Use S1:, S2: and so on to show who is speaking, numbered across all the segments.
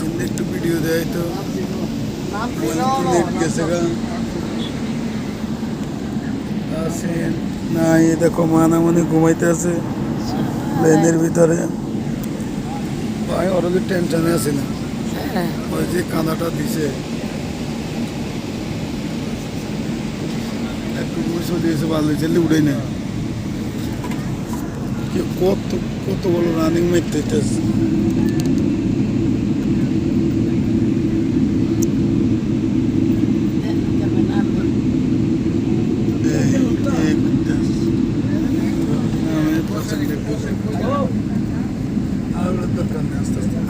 S1: তাসিনদের একটু ভিডিও দেয় তো নেট গেছে গা তাসিন না এই দেখো মানামনি ঘুমাইতে আছে প্লেনের ভিতরে ভাই ওরা যে টেনশনে আছে না ওই যে কাঁদাটা দিছে একটু ঘুমে চলে এসে ভালো হয়েছে উড়েই না কত কত বড় রানিং মারতে হইতেছে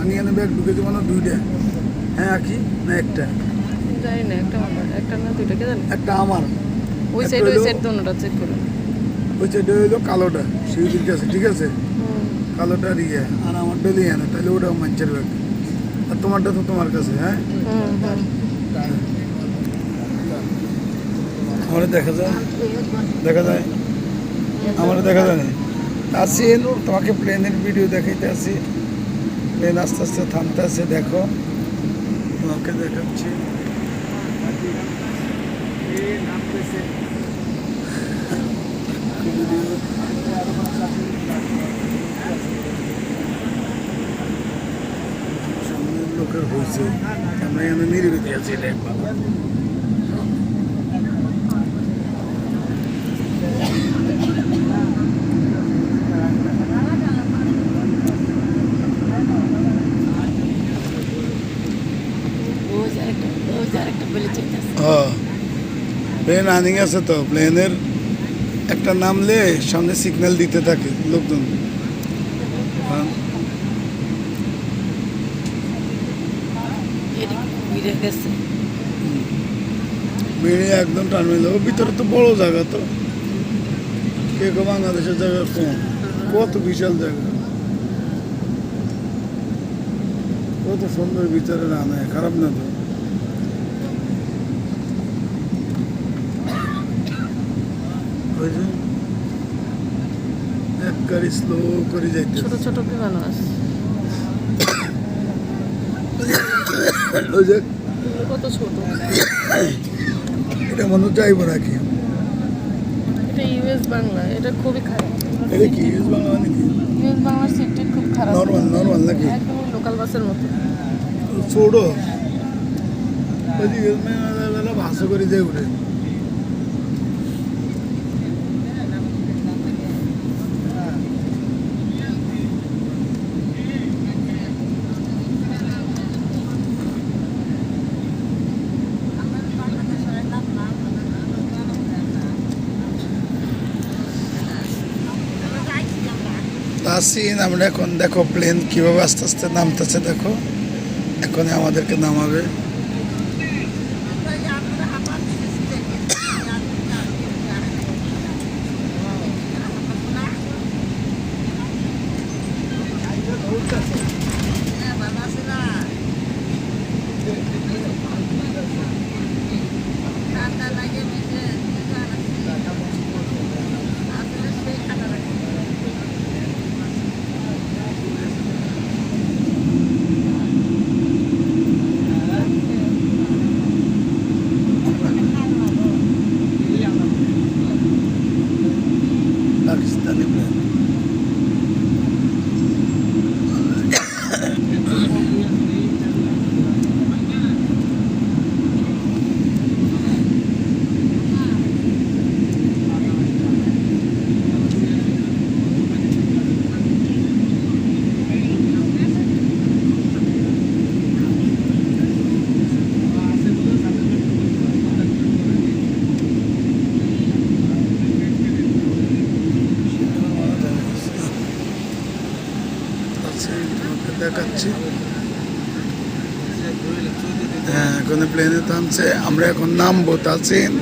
S1: আমি এনে ব্যাগ ঢুকে দেবো না দুইটা হ্যাঁ আঁকি না একটা
S2: জানি না একটা না দুইটা কে জানি
S1: একটা আমার
S2: ওই সাইড দোনোটা চেক করুন
S1: ওই সাইডে হইলো কালোটা শিউলির কাছে ঠিক আছে কালোটা ইয়ে আর আমারটা লিয়ে না তাহলে ওটা মাঞ্চের ব্যাগ আর তোমারটা তো তোমার কাছে হ্যাঁ আমার দেখা যায় আমার দেখা যায় না আসিন তোমাকে প্লেনের ভিডিও দেখাইতে আসি প্লেন আস্তে আস্তে থামতে আছে দেখো তোমাকে দেখাচ্ছি সামনের লোকের হয়েছে আমরা এখানে নিরিবিলি আছি দেখবা প্লেন রানিং আছে তো প্লেনের একটা নামলে সামনে সিগন্যাল দিতে থাকে লোকজন মেরে একদম টার্মিনাল ভিতরে তো বড় জায়গা তো কে বাংলাদেশের জায়গা কম কত বিশাল জায়গা কত সুন্দর ভিতরে রান্না খারাপ না তো এক গাড়ি স্লো করে যাইতে
S2: ছোট ছোট বিমান আছে
S1: ওই যে
S2: কত ছোট
S1: এটা মনে যাইবো নাকি
S2: এটা ইউএস বাংলা এটা খুবই খারাপ
S1: এটা কি ইউএস বাংলা মানে কি
S2: ইউএস বাংলার সিটটা খুব খারাপ
S1: নর্মাল নাকি
S2: একদম লোকাল বাসের মতো
S1: ছোট ওই যে ভাষা করে যায় উঠে তাসিন আমরা এখন দেখো প্লেন কীভাবে আস্তে আস্তে নামতেছে দেখো এখন আমাদেরকে নামাবে পাকিস্তানি প্লেন দেখাচ্ছি হ্যাঁ এখন প্লেনে থামছে আমরা এখন নামবো তাসিন